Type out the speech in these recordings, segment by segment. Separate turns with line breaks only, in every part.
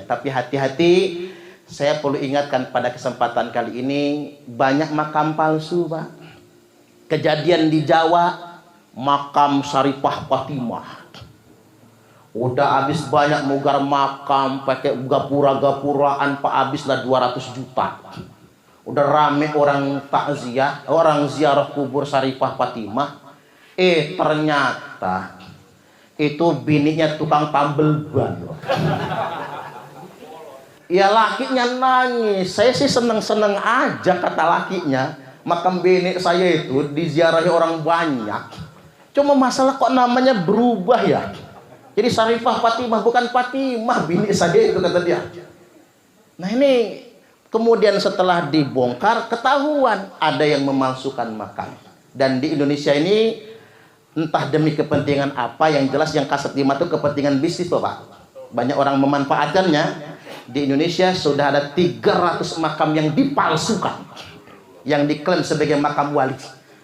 Tapi hati-hati, saya perlu ingatkan pada kesempatan kali ini, banyak makam palsu, Pak. Kejadian di Jawa, makam Syarifah Fatimah. Udah habis banyak mugar makam, pakai gapura-gapuraan, Pak, habislah 200 juta. Udah rame orang takziah, orang ziarah kubur Syarifah Fatimah. Ternyata itu bininya tukang tambel ban. Ya lakinya nangis. Saya sih seneng-seneng aja, kata lakinya. Makam bini saya itu diziarahi orang banyak. Cuma masalah kok namanya berubah ya. Jadi Syarifah Fatimah bukan Fatimah, bini saya itu, kata dia. Nah ini kemudian setelah dibongkar, ketahuan ada yang memalsukan makam. Dan di Indonesia ini entah demi kepentingan apa, yang jelas yang kasat lima itu kepentingan bisnis, Bapak. Banyak orang memanfaatkannya. Di Indonesia sudah ada 300 makam yang dipalsukan, yang diklaim sebagai makam wali.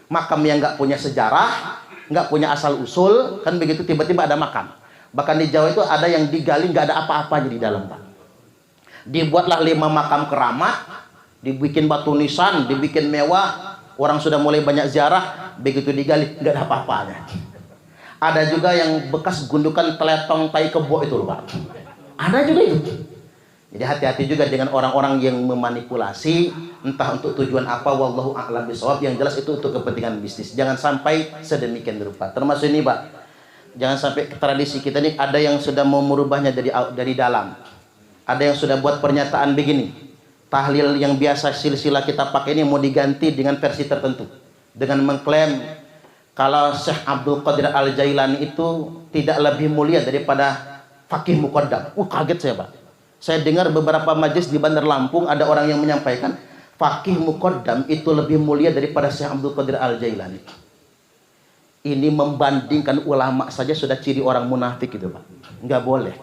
Makam yang nggak punya sejarah, nggak punya asal usul, kan begitu, tiba-tiba ada makam. Bahkan di Jawa itu ada yang digali nggak ada apa-apanya di dalam, Pak. Dibuatlah 5 makam keramat, dibikin batu nisan, dibikin mewah, orang sudah mulai banyak ziarah, begitu digali nggak ada apa-apanya. Ada juga yang bekas gundukan teletong tai kebo itu, Pak. Ada juga itu. Jadi hati-hati juga dengan orang-orang yang memanipulasi, entah untuk tujuan apa, wallahu a'lam bishawab. Yang jelas itu untuk kepentingan bisnis. Jangan sampai sedemikian rupa. Termasuk ini, Pak. Jangan sampai tradisi kita ini ada yang sudah mau merubahnya dari dalam. Ada yang sudah buat pernyataan begini. Tahlil yang biasa silsilah kita pakai ini mau diganti dengan versi tertentu. Dengan mengklaim kalau Syekh Abdul Qadir Al-Jailani itu tidak lebih mulia daripada Fakih Muqaddam. Kaget saya, Pak. Saya dengar beberapa majelis di Bandar Lampung ada orang yang menyampaikan Fakih Muqaddam itu lebih mulia daripada Syekh Abdul Qadir Al-Jailani. Ini membandingkan ulama saja sudah ciri orang munafik itu, Pak. Nggak boleh.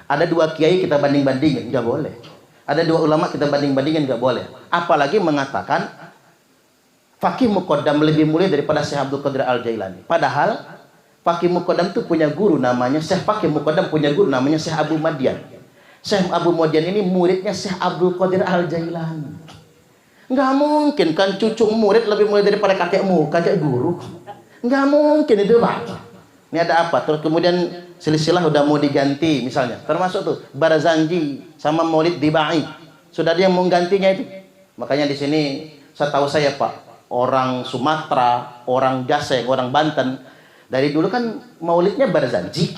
Ada 2 kiai kita banding-bandingin, nggak boleh. Ada 2 ulama kita banding-bandingin, nggak boleh. Apalagi mengatakan Fakih Muqaddam lebih mulia daripada Syekh Abdul Qadir Al-Jailani. Padahal Fakih Muqaddam itu punya guru namanya Syekh Fakih Muqaddam punya guru namanya Syekh Abu Madian. Syekh Abu Madian ini muridnya Syekh Abdul Qadir Al-Jailani. Nggak mungkin kan cucu murid lebih mulia daripada kakek guru. Nggak mungkin itu, Pak. Ini ada apa? Terus kemudian silsilah udah mau diganti misalnya. Termasuk tuh Barzanji sama Maulid Dibai. Sudah dia mau gantinya itu. Makanya di sini setahu saya, Pak, orang Sumatera, orang Jaseng, orang Banten, dari dulu kan maulidnya Barzanji,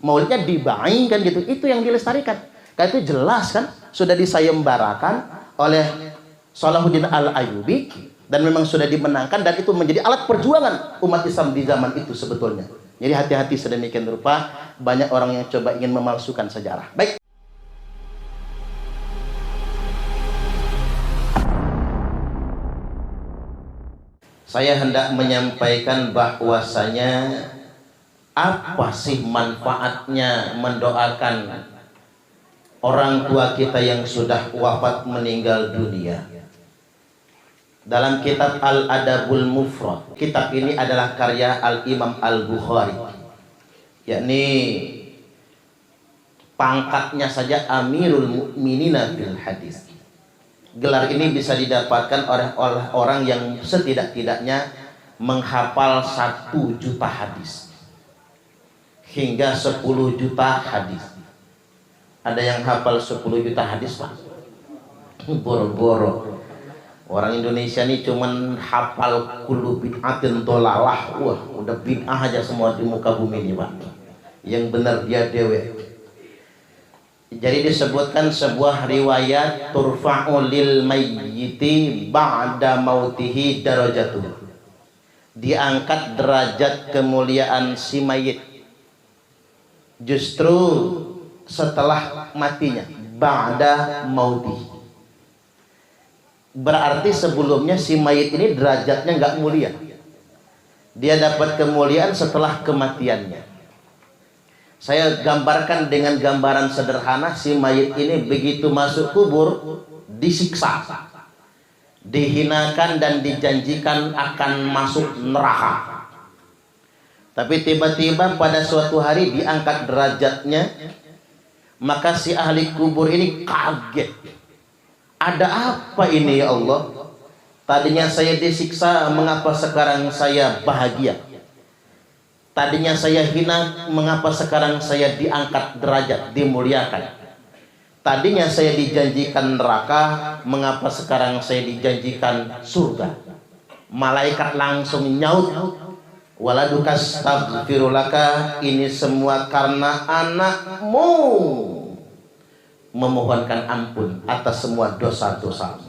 maulidnya Dibai kan gitu. Itu yang dilestarikan. Kan itu jelas kan sudah disayembarakan oleh Salahuddin Al-Ayyubi dan memang sudah dimenangkan, dan itu menjadi alat perjuangan umat Islam di zaman itu sebetulnya. Jadi hati-hati sedemikian rupa, banyak orang yang coba ingin memalsukan sejarah. Baik. Saya hendak menyampaikan bahwasanya apa sih manfaatnya mendoakan orang tua kita yang sudah wafat meninggal dunia. Dalam kitab Al-Adabul Mufrad, kitab ini adalah karya Al-Imam Al-Bukhari, yakni pangkatnya saja Amirul Mukminina fil Hadis. Gelar ini bisa didapatkan oleh orang yang setidak-tidaknya menghafal 1 juta hadis hingga 10 juta hadis. Ada yang hafal 10 juta hadis, Pak. Boro-boro. Orang Indonesia ini cuman hafal kullu bid'atin dolalah. Wah, udah bid'ah aja semua di muka bumi ini, Pak. Yang benar dia dewe. Jadi disebutkan sebuah riwayat turfa'u lil mayyiti ba'da mautihi darajatuh. Diangkat derajat kemuliaan si mayit justru setelah matinya, ba'da mautihi. Berarti sebelumnya si mayit ini derajatnya nggak mulia. Dia dapat kemuliaan setelah kematiannya. Saya gambarkan dengan gambaran sederhana, si mayit ini begitu masuk kubur disiksa, dihinakan dan dijanjikan akan masuk neraka. Tapi tiba-tiba pada suatu hari diangkat derajatnya Maka si ahli kubur ini kaget. Ada apa ini ya Allah? Tadinya saya disiksa, mengapa sekarang saya bahagia? Tadinya saya hina, mengapa sekarang saya diangkat derajat, dimuliakan? Tadinya saya dijanjikan neraka, mengapa sekarang saya dijanjikan surga? Malaikat langsung nyaut, waladuka astaghfirulaka, ini semua karena anakmu memohonkan ampun atas semua dosa-dosa.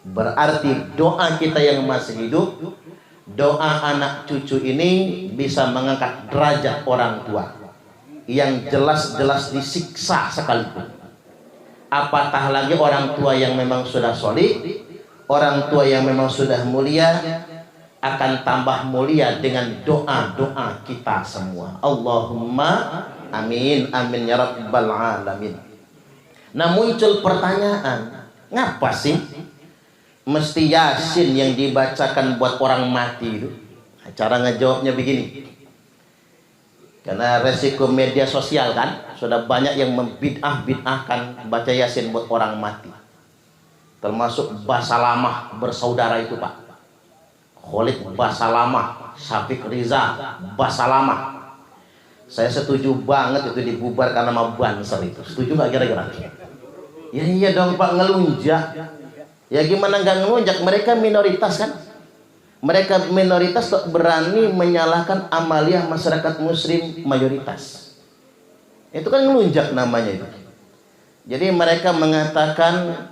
Berarti doa kita yang masih hidup, doa anak cucu ini bisa mengangkat derajat orang tua yang jelas-jelas disiksa sekalipun. Apatah lagi orang tua yang memang sudah solih, orang tua yang memang sudah mulia, akan tambah mulia dengan doa-doa kita semua. Allahumma amin, amin ya rabbal alamin. Nah, muncul pertanyaan, ngapa sih mesti Yasin yang dibacakan buat orang mati itu? Cara ngejawabnya begini, karena resiko media sosial kan, sudah banyak yang membid'ah-bid'ahkan baca Yasin buat orang mati. Termasuk Basalamah bersaudara itu Pak, Khalid Basalamah, Syafiq Riza Basalamah. Saya setuju banget itu dibubarkan nama Banser itu. Setuju nggak kira-kira? Ya iya dong Pak, ngelunjak. Ya gimana nggak ngelunjak? Mereka minoritas kan? Mereka minoritas kok berani menyalahkan amalia masyarakat muslim mayoritas. Itu kan ngelunjak namanya itu. Jadi mereka mengatakan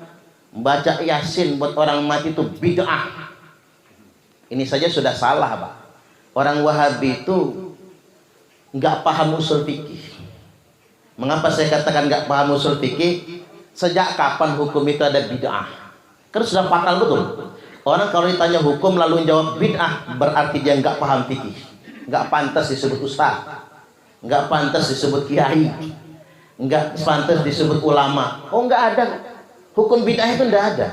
baca Yasin buat orang mati itu bid'ah. Ini saja sudah salah Pak. Orang Wahabi itu nggak paham usul fikih. Mengapa saya katakan nggak paham usul fikih? Sejak kapan hukum itu ada bid'ah? Kan sudah fatal betul. Orang kalau ditanya hukum lalu jawab bid'ah, berarti dia nggak paham fikih. Nggak pantas disebut ustaz, nggak pantas disebut kiai, nggak pantas disebut ulama. Oh nggak ada. Hukum bid'ah itu nggak ada.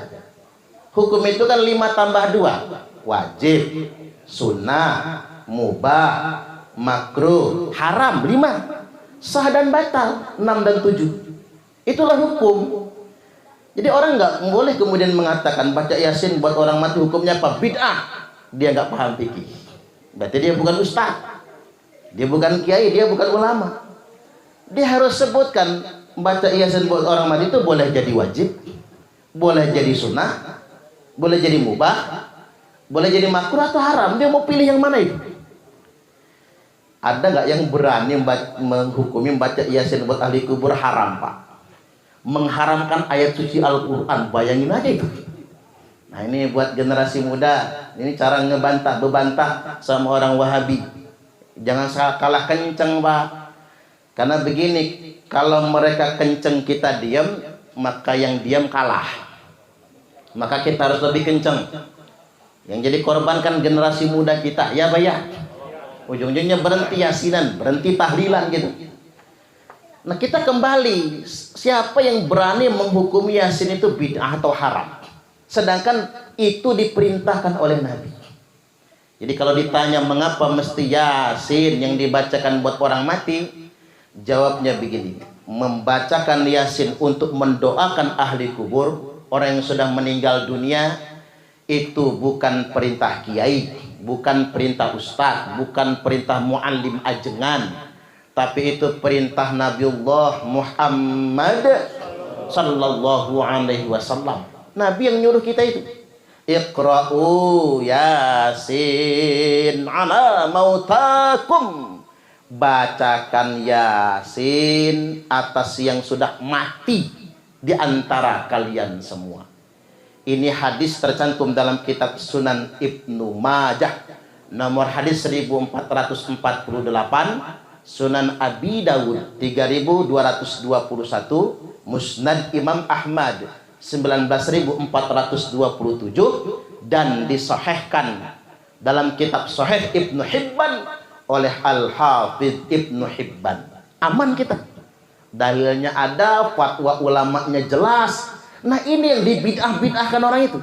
Hukum itu kan 5 tambah 2. Wajib, sunnah, mubah, makruh, haram 5, sah dan batal 6 dan 7. Itulah hukum. Jadi orang nggak boleh kemudian mengatakan baca Yasin buat orang mati hukumnya apa? Bid'ah. Dia nggak paham fikih. Berarti dia bukan ustaz, dia bukan kiai, dia bukan ulama. Dia harus sebutkan baca Yasin buat orang mati itu boleh jadi wajib, boleh jadi sunnah, boleh jadi mubah, boleh jadi makruh atau haram. Dia mau pilih yang mana itu? Ada nggak yang berani menghukumi baca Yasin buat ahli kubur haram Pak? Mengharamkan ayat suci Al-Quran, bayangin aja itu. Nah ini buat generasi muda, ini cara bebantah sama orang Wahabi. Jangan kalah kenceng Pak. Karena begini, kalau mereka kenceng kita diam, maka yang diam kalah. Maka kita harus lebih kenceng. Yang jadi korban kan generasi muda kita, ya Pak ya. Ujung-ujungnya berhenti yasinan, berhenti tahlilan gitu. Nah kita kembali, siapa yang berani menghukumi Yasin itu bid'ah atau haram? Sedangkan itu diperintahkan oleh Nabi. Jadi kalau ditanya mengapa mesti Yasin yang dibacakan buat orang mati, jawabnya begini, membacakan Yasin untuk mendoakan ahli kubur, orang yang sudah meninggal dunia, itu bukan perintah kiai, bukan perintah ustaz, bukan perintah muallim ajengan, tapi itu perintah Nabiullah Muhammad sallallahu alaihi wasallam. Nabi yang nyuruh kita itu. Iqra'u Yasin ala mautakum. Bacakan Yasin atas yang sudah mati di antara kalian semua. Ini hadis tercantum dalam kitab Sunan Ibnu Majah, nomor hadis 1448. Sunan Abi Dawud 3221, Musnad Imam Ahmad 19427, dan disahihkan dalam kitab Sahih Ibnu Hibban oleh Al-Hafidh Ibnu Hibban. Aman kita. Dalilnya ada, fatwa ulamanya jelas. Nah ini yang dibid'ah-bid'ahkan orang itu.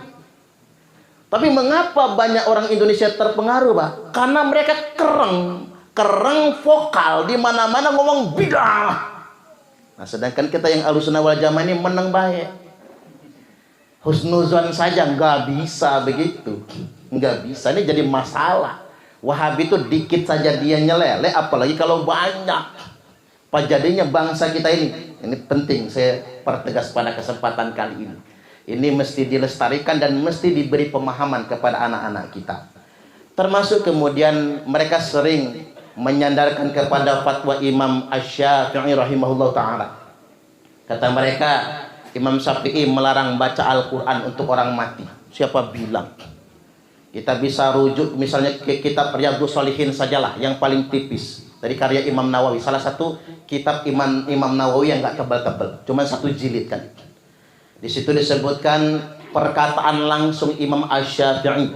Tapi mengapa banyak orang Indonesia terpengaruh Pak? Karena mereka kereng vokal, di mana-mana ngomong bid'ah. Nah, sedangkan kita yang Ahlussunnah wal Jamaah ini menang baik. Husnuzon saja nggak bisa begitu, nggak bisa. Ini jadi masalah. Wahabi itu dikit saja dia nyelele, apalagi kalau banyak. Apa jadinya bangsa kita ini? Ini penting saya pertegas pada kesempatan kali ini. Ini mesti dilestarikan dan mesti diberi pemahaman kepada anak-anak kita. Termasuk kemudian mereka sering menyandarkan kepada fatwa Imam Asy-Syafi'i rahimahullah ta'ala. Kata mereka, Imam Syafi'i melarang baca Al-Quran untuk orang mati. Siapa bilang? Kita bisa rujuk misalnya ke kitab Riyadhus Shalihin sajalah, yang paling tipis dari karya Imam Nawawi. Salah satu kitab Imam Nawawi yang nggak tebal-tebal, cuma 1 jilid kan. Di situ disebutkan perkataan langsung Imam Asy-Syafi'i,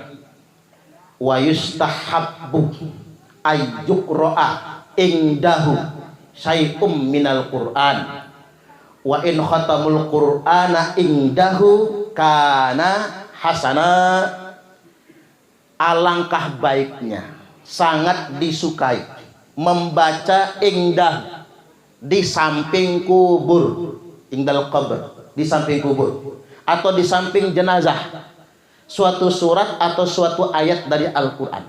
wa yustahabbu ayyuqra'a indahu syai'um minal Qur'an wa in khatamul Qur'ana indahu kana hasana. Alangkah baiknya, sangat disukai membaca indah di samping kubur, indal qabr, di samping kubur atau di samping jenazah, suatu surat atau suatu ayat dari Al-Quran.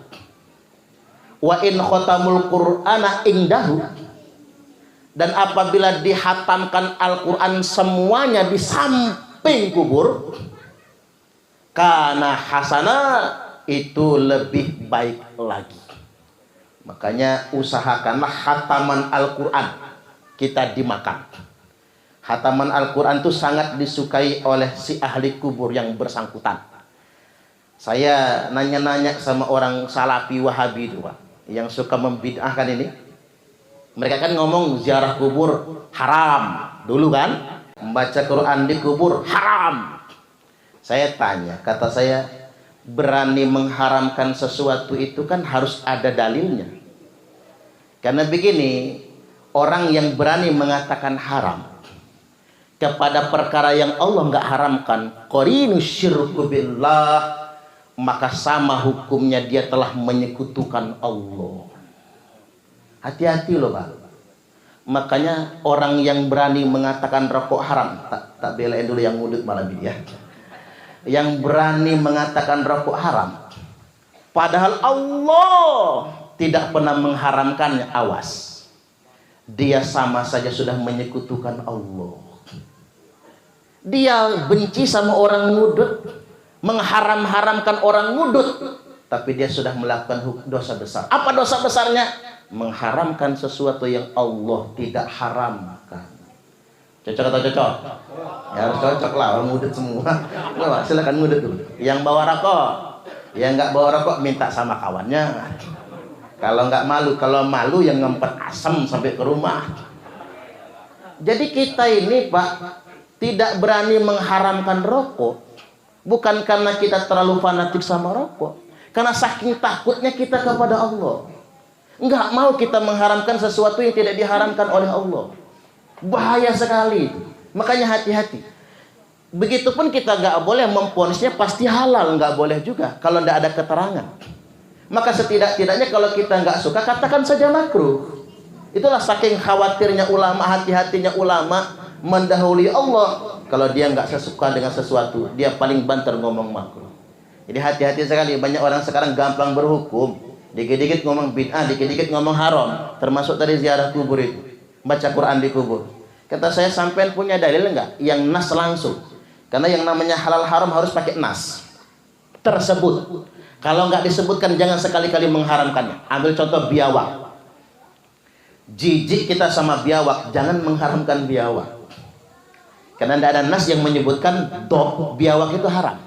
Wa in khatamul Qur'ana indahu, dan apabila dihatamkan Al-Quran semuanya di samping kubur, kana hasana, itu lebih baik lagi. Makanya usahakanlah hataman Al-Quran kita dimakan. Hataman Al-Quran itu sangat disukai oleh si ahli kubur yang bersangkutan. Saya nanya-nanya sama orang Salafi Wahabi itu, Pak, yang suka membid'ahkan ini. Mereka kan ngomong ziarah kubur haram dulu kan, membaca Quran di kubur haram. Saya tanya, kata saya, berani mengharamkan sesuatu itu kan harus ada dalilnya. Karena begini, orang yang berani mengatakan haram kepada perkara yang Allah nggak haramkan, qarinu syirku billah, maka sama hukumnya dia telah menyekutukan Allah. Hati-hati loh, Pak. Makanya orang yang berani mengatakan rokok haram, tak belain dulu yang ngudut malam ini ya. Yang berani mengatakan rokok haram, padahal Allah tidak pernah mengharamkannya, awas, dia sama saja sudah menyekutukan Allah. Dia benci sama orang ngudut, mengharam-haramkan orang ngudut, tapi dia sudah melakukan dosa besar. Apa dosa besarnya? Mengharamkan sesuatu yang Allah tidak haramkan. Cocok atau cocok? Ya harus cocok lah, orang ngudut semua. Nah, silakan ngudut dulu. Yang bawa rokok, yang nggak bawa rokok minta sama kawannya. Kalau nggak malu, kalau malu yang ngempet asam sampai ke rumah. Jadi kita ini, Pak, tidak berani mengharamkan rokok, bukan karena kita terlalu fanatik sama rokok, karena saking takutnya kita kepada Allah. Nggak mau kita mengharamkan sesuatu yang tidak diharamkan oleh Allah. Bahaya sekali. Makanya hati-hati. Begitupun kita nggak boleh memponisnya pasti halal, nggak boleh juga kalau tidak ada keterangan. Maka setidak-tidaknya kalau kita nggak suka, katakan saja makruh. Itulah saking khawatirnya ulama, hati-hatinya ulama mendahului Allah. Kalau dia nggak suka dengan sesuatu, dia paling banter ngomong makruh. Jadi hati-hati sekali. Banyak orang sekarang gampang berhukum, dikit-dikit ngomong bid'ah, dikit-dikit ngomong haram. Termasuk tadi ziarah kubur itu, baca Quran di kubur. Kata saya, sampean punya dalil enggak yang nas langsung? Karena yang namanya halal haram harus pakai nas tersebut. Kalau enggak disebutkan, jangan sekali-kali mengharamkannya. Ambil contoh biawak. Jijik kita sama biawak, jangan mengharamkan biawak. Karena tidak ada nas yang menyebutkan biawak itu haram.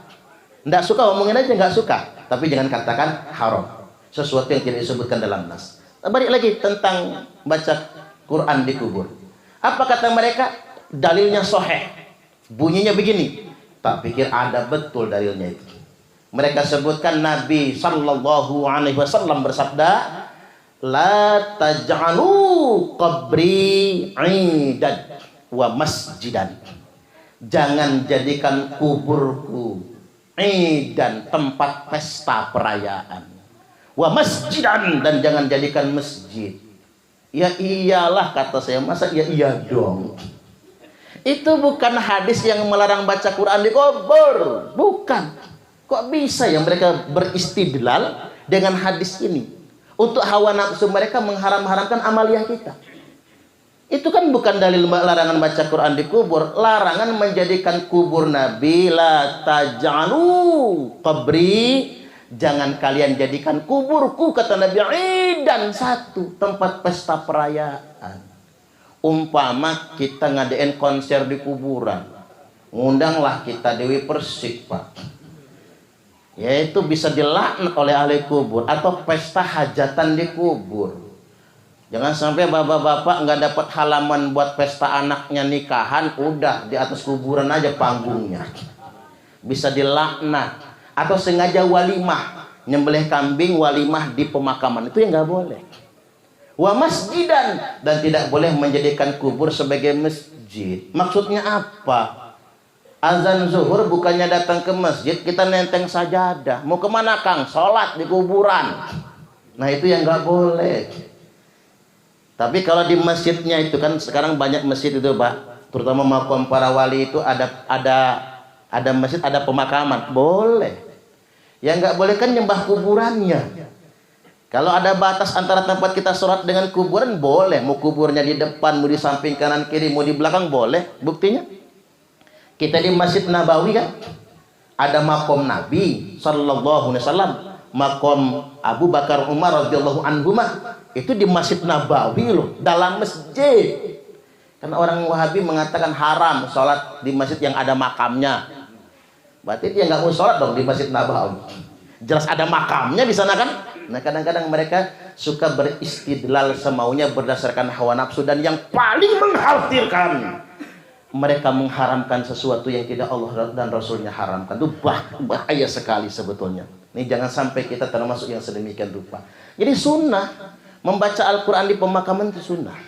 Tidak suka, omongin aja nggak suka, tapi jangan katakan haram sesuatu yang tidak disebutkan dalam nas. Balik lagi tentang baca Quran di kubur. Apa kata mereka? Dalilnya sahih. Bunyinya begini. Tak pikir ada betul dalilnya itu. Mereka sebutkan Nabi sallallahu alaihi wasallam bersabda, la taj'alu qabri 'idan wa masjidan. Jangan jadikan kuburku idan, tempat pesta perayaan, wa masjidan, dan jangan jadikan masjid. Ya iyalah, kata saya, masa ya iya dong. Itu bukan hadis yang melarang baca Quran di kubur, bukan. Kok bisa ya mereka beristidlal dengan hadis ini untuk hawa nafsu mereka mengharam-haramkan amaliah kita? Itu kan bukan dalil larangan baca Quran di kubur, larangan menjadikan kubur Nabi. La taj'alu qabri, jangan kalian jadikan kuburku, kata Nabi, idan, satu tempat pesta perayaan. Umpama kita ngadain konser di kuburan, ngundanglah kita Dewi Persik, Pak, yaitu bisa dilaknat oleh ahli kubur. Atau pesta hajatan di kubur. Jangan sampai bapak-bapak nggak dapat halaman buat pesta anaknya nikahan, udah di atas kuburan aja panggungnya, bisa dilaknat. Atau sengaja walimah, nyembelih kambing walimah di pemakaman, itu yang nggak boleh. Wa masjidan, dan tidak boleh menjadikan kubur sebagai masjid. Maksudnya apa? Azan zuhur bukannya datang ke masjid, kita nenteng sajadah. Mau kemana Kang? Sholat di kuburan. Nah itu yang nggak boleh. Tapi kalau di masjidnya itu kan sekarang banyak masjid itu, Pak, terutama makam para wali itu ada masjid, ada pemakaman, boleh. Yang nggak boleh kan nyembah kuburannya. Kalau ada batas antara tempat kita sholat dengan kuburan, boleh. Mau kuburnya di depan, mau di samping kanan kiri, mau di belakang, boleh. Buktinya kita di Masjid Nabawi kan ada makom Nabi Sallallahu Alaihi Wasallam, makom Abu Bakar Umar radhiyallahu anhumah, itu di Masjid Nabawi loh, dalam masjid. Karena orang Wahabi mengatakan haram sholat di masjid yang ada makamnya. Berarti dia nggak mau sholat dong di Masjid Nabawi. Jelas ada makamnya di sana kan. Nah kadang-kadang mereka suka beristidlal semaunya berdasarkan hawa nafsu, dan yang paling mengkhawatirkan, mereka mengharamkan sesuatu yang tidak Allah dan Rasulnya haramkan. Itu bahaya sekali sebetulnya. Ini jangan sampai kita termasuk yang sedemikian rupa. Jadi sunnah membaca Al-Quran di pemakaman itu sunnah.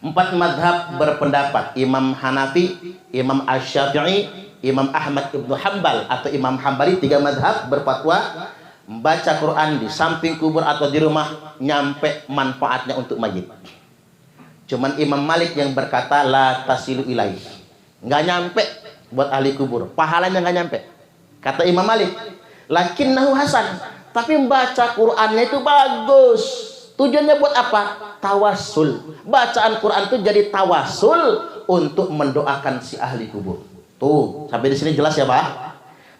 4 madhab berpendapat, Imam Hanafi, Imam Asy-Syafi'i, Imam Ahmad Ibnu Hanbal atau Imam Hambali, 3 madhab berfatwa membaca Quran di samping kubur atau di rumah nyampe manfaatnya untuk mayit. Cuman Imam Malik yang berkata la tasilu ilaih, nggak nyampe buat ahli kubur, pahalanya nggak nyampe. Kata Imam Malik, lakinnahu hasan, tapi membaca Qurannya itu bagus. Tujuannya buat apa? Tawasul. Bacaan Quran itu jadi tawasul untuk mendoakan si ahli kubur. Tuh, sampai di sini jelas ya, Pak?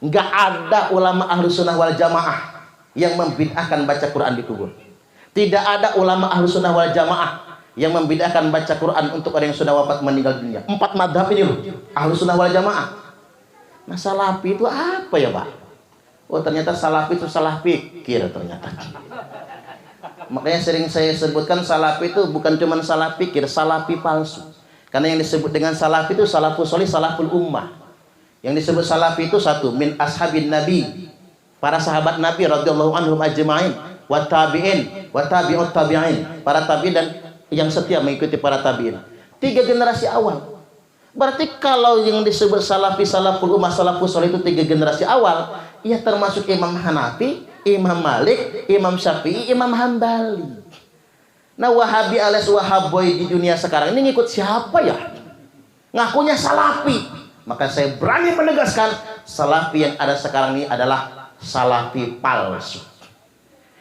Nggak ada ulama ahlu sunnah wal jamaah yang membid'ahkan baca Quran di kubur. Tidak ada ulama ahlu sunnah wal jamaah yang membid'ahkan baca Quran untuk orang yang sudah wafat meninggal dunia. 4 madhab ini loh, ahlu sunnah wal jamaah. Nah salafi itu apa ya, Pak? Oh ternyata salafi itu salah pikir ternyata. Makanya sering saya sebutkan salafi itu bukan cuma salah pikir, salafi palsu. Karena yang disebut dengan salafi itu salafus sholih, salaful ummah. Yang disebut salafi itu satu, min ashabin nabi, para sahabat Nabi radhiyallahu anhum ajma'in, wa tabi'in, wa tabi'ut tabi'in, para tabi'in dan yang setia mengikuti para tabi'in. 3 generasi awal. Berarti kalau yang disebut salafi, salaful ummah, salafus sholih itu 3 generasi awal, ya termasuk Imam Hanafi, Imam Malik, Imam Syafi'i, Imam Hambali. Nah Wahabi alias Wahaboy di dunia sekarang ini ngikut siapa ya? Ngakunya salafi. Maka saya berani menegaskan, salafi yang ada sekarang ini adalah salafi palsu.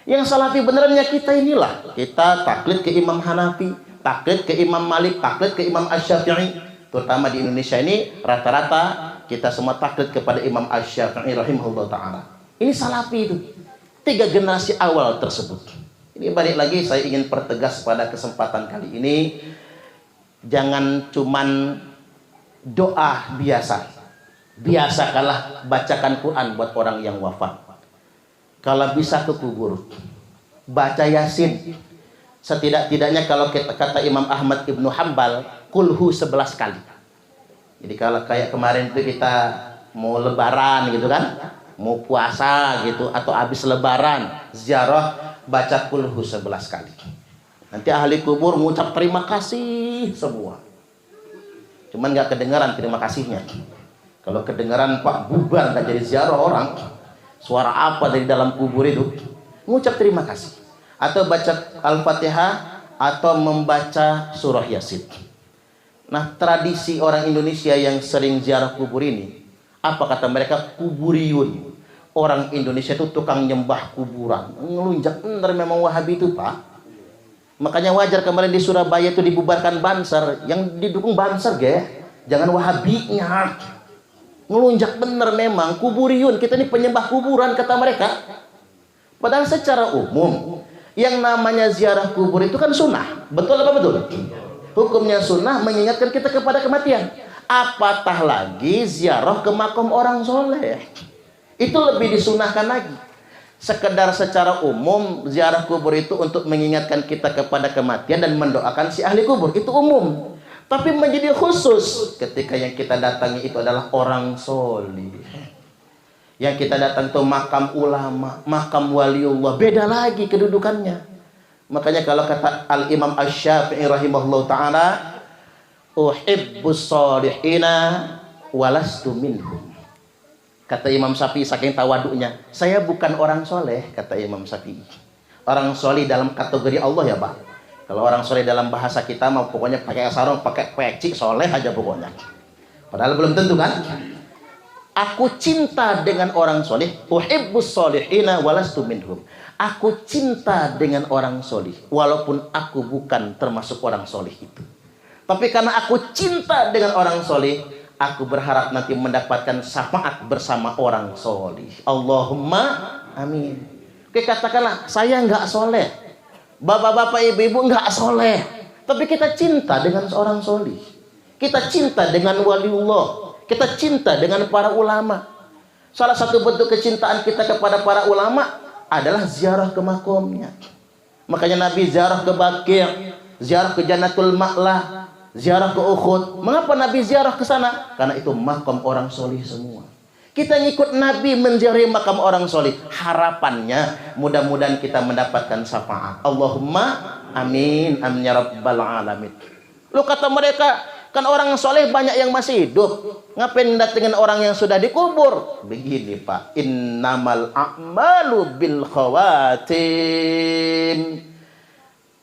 Yang salafi benerannya kita inilah. Kita taklid ke Imam Hanafi, taklid ke Imam Malik, taklid ke Imam Asy-Syafi'i. Terutama di Indonesia ini rata-rata kita semua taklid kepada Imam Asy-Syafi'i rahimahullah ta'ala. Ini salafi itu. 3 generasi awal tersebut. Ini balik lagi saya ingin pertegas pada kesempatan kali ini. Jangan cuman doa biasa. Biasakanlah bacakan Quran buat orang yang wafat. Kalau bisa ke kubur, baca Yasin. Setidak-tidaknya kalau kata Imam Ahmad Ibnu Hanbal, kulhu 11 kali. Jadi kalau kayak kemarin itu kita mau lebaran gitu kan, mau puasa gitu, atau habis lebaran, ziarah, baca kulhu 11 kali. Nanti ahli kubur mengucap terima kasih semua. Cuman nggak kedengaran terima kasihnya. Kalau kedengaran Pak bubar nggak jadi ziarah orang. Suara apa dari dalam kubur itu? Mengucap terima kasih. Atau baca Al-Fatihah atau membaca surah Yasin. Nah, tradisi orang Indonesia yang sering ziarah kubur ini, apa kata mereka? Kuburiyun. Orang Indonesia itu tukang nyembah kuburan. Ngelunjak bener memang Wahabi itu, Pak. Makanya wajar kemarin di Surabaya itu dibubarkan Banser. Yang didukung Banser, jangan Wahabinya. Ngelunjak bener memang kuburiyun. Kita ini penyembah kuburan kata mereka. Padahal secara umum yang namanya ziarah kubur itu kan sunnah. Betul apa betul? Hukumnya sunnah mengingatkan kita kepada kematian. Apatah lagi ziarah ke makam orang soleh. Itu lebih disunahkan lagi. Sekedar secara umum ziarah kubur itu untuk mengingatkan kita kepada kematian dan mendoakan si ahli kubur. Itu umum. Tapi menjadi khusus ketika yang kita datangi itu adalah orang soleh. Yang kita datang itu makam ulama, makam waliullah, beda lagi kedudukannya. Makanya kalau kata Al-Imam Asy-Syafi'i rahimahullah ta'ala, uhibbus salihina walastu minhum. Kata Imam Syafi'i saking tawaduknya, saya bukan orang soleh, kata Imam Syafi'i. Orang soleh dalam kategori Allah ya Pak. Kalau orang soleh dalam bahasa kita mah pokoknya pakai sarung, pakai peci, soleh aja pokoknya. Padahal belum tentu kan. Aku cinta dengan orang soleh. Uhibbus solihina walastu minhum. Aku cinta dengan orang soleh, walaupun aku bukan termasuk orang soleh itu. Tapi karena aku cinta dengan orang soleh, aku berharap nanti mendapatkan syafaat bersama orang soleh. Allahumma amin. Oke, katakanlah saya nggak soleh, bapak-bapak ibu-ibu nggak soleh, tapi kita cinta dengan seorang soleh. Kita cinta dengan waliullah. Kita cinta dengan para ulama. Salah satu bentuk kecintaan kita kepada para ulama adalah ziarah ke makomnya. Makanya Nabi ziarah ke Baqi', ziarah ke Jannatul Ma'lah, ziarah ke Uhud. Mengapa Nabi ziarah ke sana? Karena itu makam orang soleh semua. Kita ngikut Nabi menziarahi makam orang soleh. Harapannya mudah-mudahan kita mendapatkan syafaat. Allahumma amin, amin ya rabbal alamin. Lu kata mereka, kan orang soleh banyak yang masih hidup. Ngapain datengin orang yang sudah dikubur? Begini Pak, innamal a'malu bil khawatim.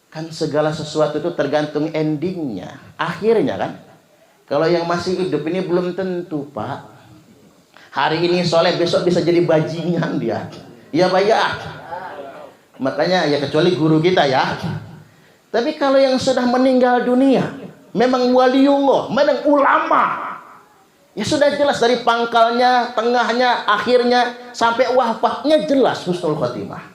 Kan segala sesuatu itu tergantung endingnya, akhirnya kan. Kalau yang masih hidup ini belum tentu Pak. Hari ini soleh, besok bisa jadi bajingan dia. Ya Pak ya. Makanya ya kecuali guru kita ya. Tapi kalau yang sudah meninggal dunia, memang waliullah, memang ulama, ya sudah jelas dari pangkalnya, tengahnya, akhirnya sampai wafatnya jelas husnul khotimah.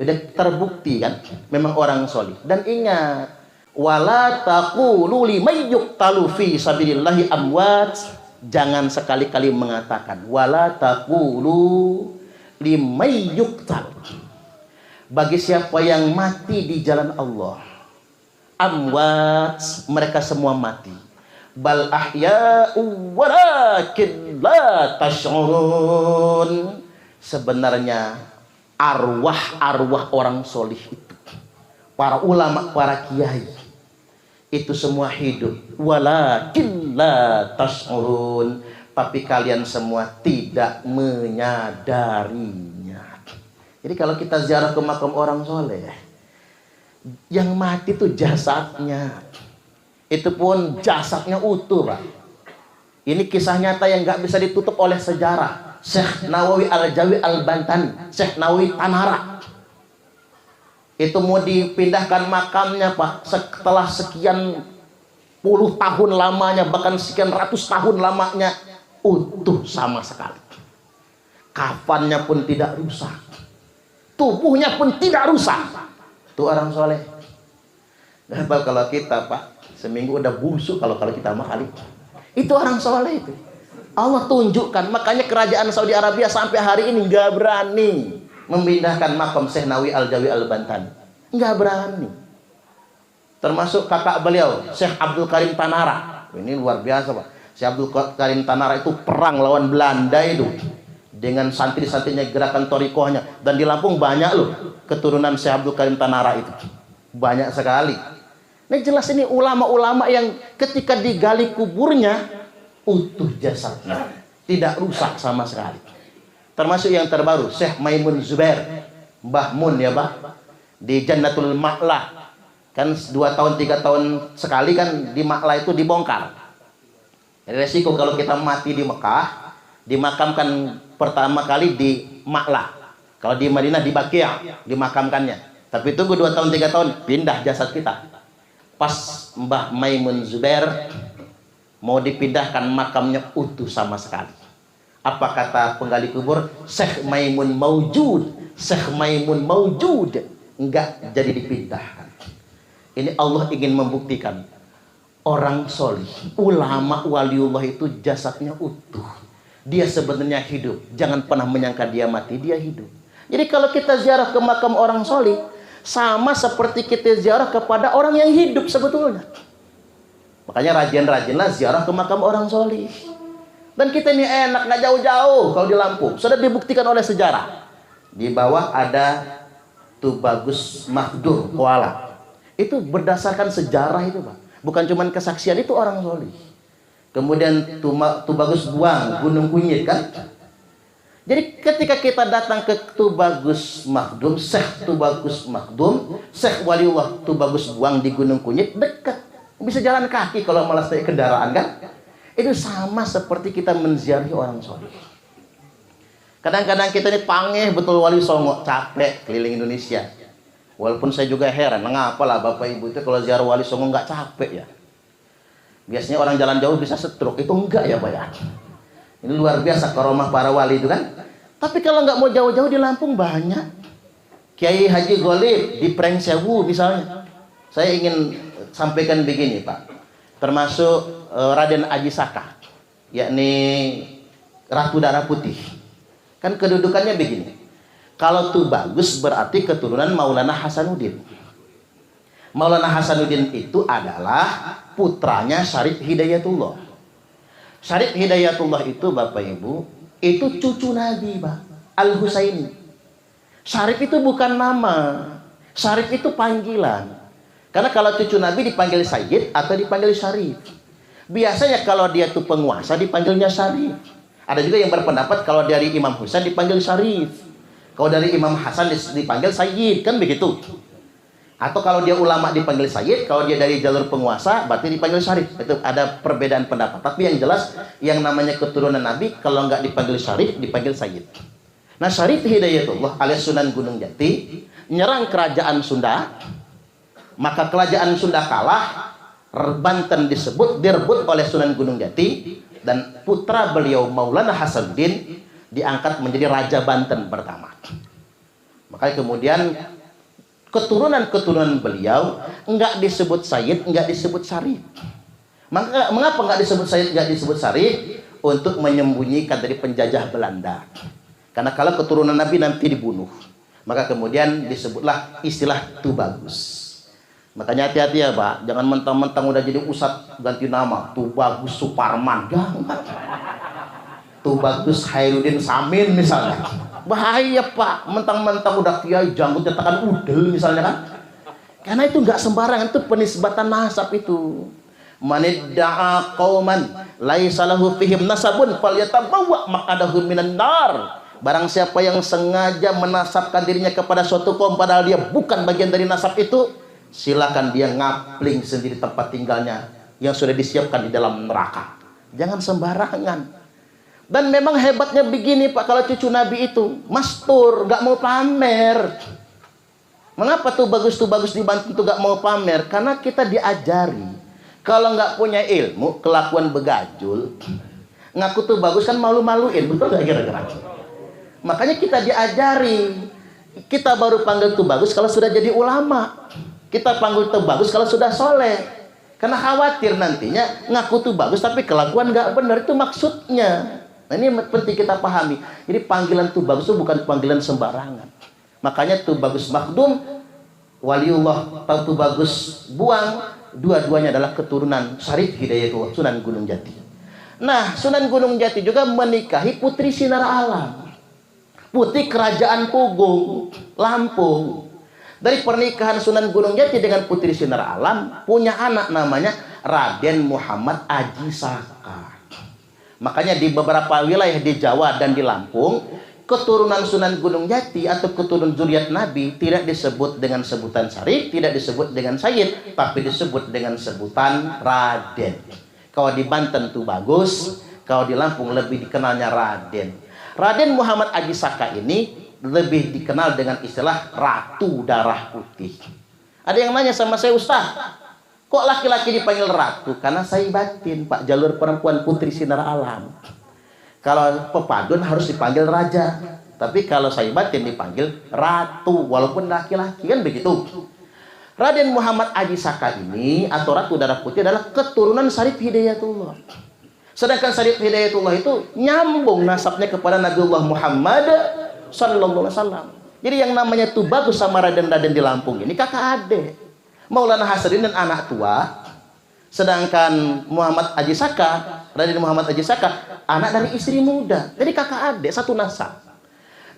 Jadi terbukti kan memang orang solih. Dan ingat, wala taqulu liman yuqtalu fi sabilillahi amwat. Jangan sekali-kali mengatakan wala taqulu liman yuqtal. Bagi siapa yang mati di jalan Allah, amwat, mereka semua mati. Bal ahya'u walakin la tash'urun. Sebenarnya arwah-arwah orang solih itu, para ulama, para kiai, itu semua hidup. Walakin la tash'urun. Tapi kalian semua tidak menyadarinya. Jadi kalau kita ziarah ke makam orang soleh, yang mati itu jasadnya. Itu pun jasadnya utuh Pak. Ini kisah nyata yang gak bisa ditutup oleh sejarah. Syekh Nawawi Al-Jawi Al-Bantani, Syekh Nawawi Tanara, itu mau dipindahkan makamnya Pak, setelah sekian puluh tahun lamanya, bahkan sekian ratus tahun lamanya, utuh sama sekali. Kafannya pun tidak rusak, tubuhnya pun tidak rusak. Itu orang soleh. Kenapa kalau kita Pak seminggu udah busuk kalau kita mah kali. Itu orang soleh itu. Allah tunjukkan. Makanya kerajaan Saudi Arabia sampai hari ini nggak berani memindahkan makam Syekh Nawawi Al-Jawi Al-Bantani. Nggak berani. Termasuk kakak beliau Syekh Abdul Karim Tanara. Ini luar biasa Pak. Syekh Abdul Karim Tanara itu perang lawan Belanda itu dengan santri-santrinya, gerakan torikohnya. Dan di Lampung banyak loh keturunan Syekh Abdul Karim Tanara itu. Banyak sekali. Ini jelas ini ulama-ulama yang ketika digali kuburnya utuh jasadnya, tidak rusak sama sekali. Termasuk yang terbaru Syekh Maimun Zubair, Mbah Mun ya Pak, di Jannatul Ma'lah. Kan 2 tahun 3 tahun sekali kan di Maklah itu dibongkar. Jadi resiko kalau kita mati di Mekah, dimakamkan pertama kali di Maklah. Kalau di Madinah di Baqi' dimakamkannya. Tapi tunggu 2 tahun 3 tahun pindah jasad kita. Pas Mbah Maimun Zubair mau dipindahkan, makamnya utuh sama sekali. Apa kata penggali kubur? Syekh Maimun maujud, Syekh Maimun maujud. Enggak jadi dipindahkan. Ini Allah ingin membuktikan orang solih, ulama waliullah itu jasadnya utuh. Dia sebenarnya hidup. Jangan pernah menyangka dia mati, dia hidup. Jadi kalau kita ziarah ke makam orang solih, sama seperti kita ziarah kepada orang yang hidup sebetulnya. Makanya rajin-rajinlah ziarah ke makam orang solih. Dan kita ini enak, nggak jauh-jauh kalau di Lampung. Sudah dibuktikan oleh sejarah. Di bawah ada Tubagus Mahdur Kuala. Itu berdasarkan sejarah itu, Pak. Bukan cuma kesaksian, itu orang solih. Kemudian Tubagus Buang, Gunung Kunyit kan. Jadi ketika kita datang ke Tubagus Makhdum, Syekh Tubagus Makhdum, Syekh Waliullah Tubagus Buang di Gunung Kunyit, dekat. Bisa jalan kaki kalau malas naik kendaraan kan. Itu sama seperti kita menziarahi orang soleh. Kadang-kadang kita ini pangeh betul Wali Songo, capek keliling Indonesia. Walaupun saya juga heran, mengapa lah Bapak Ibu itu kalau ziarah Wali Songo nggak capek ya? Biasanya orang jalan jauh bisa stroke, itu enggak ya Pak ya? Ini luar biasa karomah para wali itu kan. Tapi kalau nggak mau jauh-jauh di Lampung banyak. Kiai Haji Golib di Preng Sewu misalnya. Saya ingin sampaikan begini Pak. Termasuk Raden Aji Saka, yakni Ratu Darah Putih. Kan kedudukannya begini. Kalau Tubagus berarti keturunan Maulana Hasanuddin. Maulana Hasanuddin itu adalah putranya Syarif Hidayatullah. Syarif Hidayatullah itu Bapak Ibu, itu cucu Nabi Pak, Al-Husaini. Syarif itu bukan nama, Syarif itu panggilan. Karena kalau cucu Nabi dipanggil Sayyid atau dipanggil Syarif. Biasanya kalau dia itu penguasa dipanggilnya Syarif. Ada juga yang berpendapat kalau dari Imam Husain dipanggil Syarif. Kalau dari Imam Hasan dipanggil Sayyid, kan begitu. Atau kalau dia ulama dipanggil Sayyid, kalau dia dari jalur penguasa berarti dipanggil Syarif. Itu ada perbedaan pendapat. Tapi yang jelas yang namanya keturunan Nabi kalau nggak dipanggil Syarif dipanggil Sayyid. Nah Syarif Hidayatullah alias Sunan Gunung Jati nyerang kerajaan Sunda. Maka kerajaan Sunda kalah, Banten direbut oleh Sunan Gunung Jati, dan putra beliau Maulana Hasanuddin diangkat menjadi Raja Banten pertama. Makanya kemudian keturunan beliau enggak disebut Sayyid, enggak disebut Syarif. Mengapa enggak disebut Sayyid, enggak disebut Syarif? Untuk menyembunyikan dari penjajah Belanda. Karena kalau keturunan Nabi nanti dibunuh, maka kemudian disebutlah istilah Tubagus. Makanya hati-hati ya Pak, jangan mentang-mentang udah jadi ustadz ganti nama Tubagus Suparman, jangan. Tubagus Khairuddin Samin misalnya, bahaya Pak. Mentang-mentang udah kiai janggut nyatakan udel misalnya kan. Karena itu nggak sembarangan, itu penisbatan nasab itu. Manidda'a qauman laisa lahu fihim nasabun falyatabawwa maq'adahu minan nar. Barang siapa yang sengaja menasabkan dirinya kepada suatu kaum padahal dia bukan bagian dari nasab itu, silakan dia ngapling sendiri tempat tinggalnya yang sudah disiapkan di dalam neraka. Jangan sembarangan. Dan memang hebatnya begini Pak, kalau cucu Nabi itu mastur, nggak mau pamer. Mengapa tuh bagus di Banten tuh nggak mau pamer? Karena kita diajari kalau nggak punya ilmu, kelakuan begajul, ngaku tuh bagus kan malu-maluin, betul nggak kira-kira? Makanya kita diajari, kita baru panggil tuh bagus kalau sudah jadi ulama. Kita panggil tuh bagus kalau sudah soleh. Karena khawatir nantinya ngaku tuh bagus tapi kelakuan nggak benar, itu maksudnya. Nah ini penting kita pahami. Jadi panggilan tuh bagus itu bukan panggilan sembarangan. Makanya tuh bagus Makhdum, Waliullah tuh bagus Buang, dua-duanya adalah keturunan Syarif Hidayatullah Sunan Gunung Jati. Nah Sunan Gunung Jati juga menikahi putri Sinar Alam, putri Kerajaan Pugung, Lampung. Dari pernikahan Sunan Gunung Jati dengan putri Sinar Alam punya anak namanya Raden Muhammad Aji Saka. Makanya di beberapa wilayah di Jawa dan di Lampung, keturunan Sunan Gunung Jati atau keturunan zuriat Nabi tidak disebut dengan sebutan syarif, tidak disebut dengan sayyid, tapi disebut dengan sebutan Raden. Kalau di Banten tuh bagus, kalau di Lampung lebih dikenalnya Raden. Raden Muhammad Aji Saka ini lebih dikenal dengan istilah Ratu Darah Putih. Ada yang nanya sama saya, Ustaz, kok laki-laki dipanggil ratu? Karena saya batin, Pak, jalur perempuan putri sinar alam. Kalau pepadun harus dipanggil raja, tapi kalau saya batin dipanggil ratu, walaupun laki-laki, kan begitu. Raden Muhammad Aji Saka ini atau Ratu Darah Putih adalah keturunan Syarif Hidayatullah. Sedangkan Syarif Hidayatullah itu nyambung nasabnya kepada Nabiullah Muhammad sallallahu alaihi wasallam. Jadi yang namanya Tubagus sama Raden-Raden di Lampung ini kakak adik. Maulana Hasrin dan anak tua, sedangkan Muhammad Aji Saka, Raden Muhammad Aji Saka, anak dari istri muda. Jadi kakak adik satu nasab.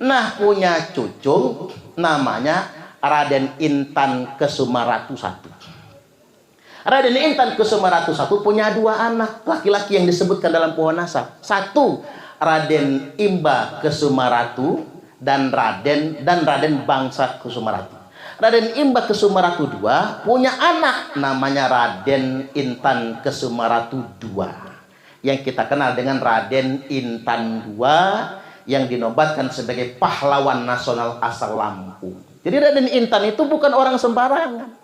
Nah, punya cucu namanya Raden Intan Kesumaratu I. Raden Intan Kesumaratu I punya dua anak laki-laki yang disebutkan dalam pohon nasab. Satu, Raden Imba Kesumaratu dan Raden Bangsa Kesumaratu. Raden Imba Kesumaratu II punya anak namanya Raden Intan Kesumaratu II, yang kita kenal dengan Raden Intan II, yang dinobatkan sebagai pahlawan nasional asal Lampung. Jadi Raden Intan itu bukan orang sembarangan.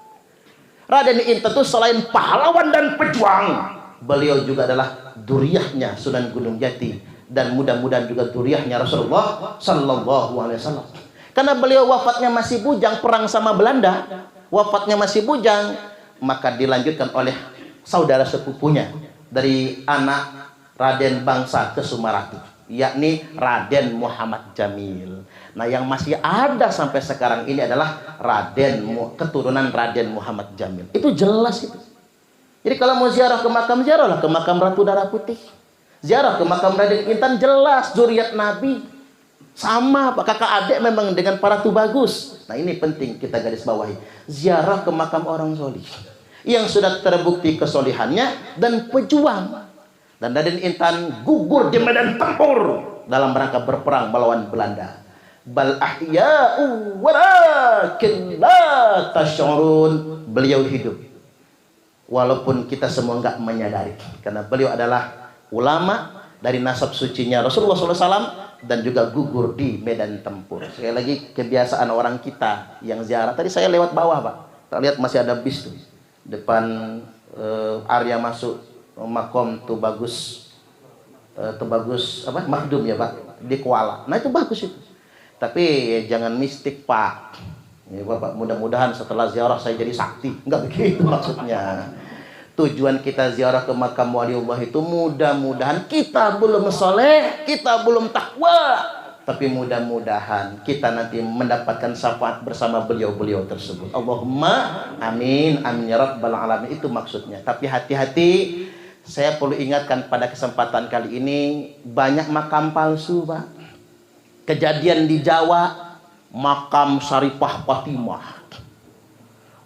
Raden Intan itu selain pahlawan dan pejuang, beliau juga adalah duriahnya Sunan Gunung Jati, dan mudah-mudahan juga duriahnya Rasulullah sallallahu alaihi wasallam. Karena beliau wafatnya masih bujang, perang sama Belanda, wafatnya masih bujang, maka dilanjutkan oleh saudara sepupunya dari anak Raden Bangsa Kesumaratu, yakni Raden Muhammad Jamil. Nah, yang masih ada sampai sekarang ini adalah keturunan Raden Muhammad Jamil. Itu jelas itu. Jadi kalau mau ziarah ke makam, ziarahlah ke makam Ratu Darah Putih. Ziarah ke makam Raden Intan, jelas zuriat Nabi. Sama Pak, kakak adik memang dengan para Tubagus. Nah, ini penting kita garis bawahi. Ziarah ke makam orang solih yang sudah terbukti kesolihannya dan pejuang. Dan Raden Intan gugur di medan tempur dalam rangka berperang melawan Belanda. Bal ahya'u walakin la tash'urun. Beliau hidup walaupun kita semua enggak menyadari, karena beliau adalah ulama dari nasab sucinya Rasulullah SAW dan juga gugur di medan tempur. Sekali lagi, kebiasaan orang kita yang ziarah. Tadi saya lewat bawah, Pak. Kita lihat masih ada bis tuh depan area masuk makom Tubagus apa Makdum ya, Pak, di Kuala. Nah, itu bagus itu. Tapi jangan mistik, Pak. Ya, Bapak, mudah-mudahan setelah ziarah saya jadi sakti. Enggak begitu maksudnya. Tujuan kita ziarah ke makam waliullah itu mudah-mudahan kita belum soleh, kita belum takwa, tapi mudah-mudahan kita nanti mendapatkan syafaat bersama beliau-beliau tersebut. Allahumma amin, amin ya rabbal alamin. Itu maksudnya. Tapi hati-hati, saya perlu ingatkan pada kesempatan kali ini, banyak makam palsu, Pak. Kejadian di Jawa, makam Syarifah Fatimah.